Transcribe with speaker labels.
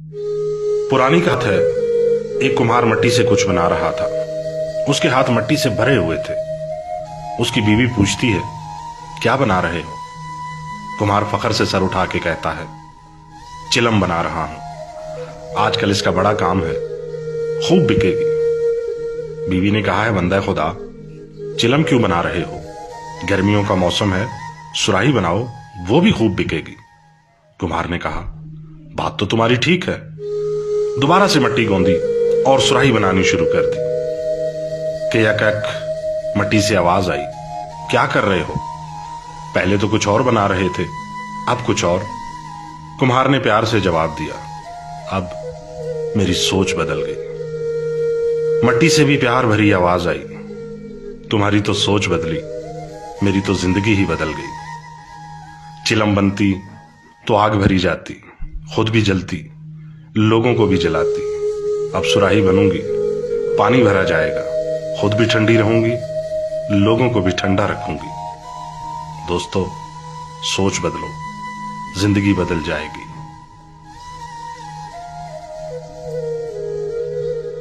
Speaker 1: पुरानी कहावत है, एक कुम्हार मट्टी से कुछ बना रहा था। उसके हाथ मट्टी से भरे हुए थे। उसकी बीवी पूछती है, क्या बना रहे हो? कुम्हार फखर से सर उठा के कहता है, चिलम बना रहा हूं। आजकल इसका बड़ा काम है, खूब बिकेगी। बीवी ने कहा है, बंदा खुदा, चिलम क्यों बना रहे हो? गर्मियों का मौसम है, सुराही बनाओ, वो भी खूब बिकेगी। कुम्हार ने कहा, बात तो तुम्हारी ठीक है। दोबारा से मट्टी गोंदी और सुराही बनानी शुरू कर दी कि यक मट्टी से आवाज आई, क्या कर रहे हो? पहले तो कुछ और बना रहे थे, अब कुछ और। कुम्हार ने प्यार से जवाब दिया, अब मेरी सोच बदल गई। मट्टी से भी प्यार भरी आवाज आई, तुम्हारी तो सोच बदली, मेरी तो जिंदगी ही बदल गई। चिलम बनती तो आग भरी जाती, खुद भी जलती, लोगों को भी जलाती। अब सुराही बनूंगी, पानी भरा जाएगा, खुद भी ठंडी रहूंगी, लोगों को भी ठंडा रखूंगी। दोस्तों, सोच बदलो, जिंदगी बदल जाएगी।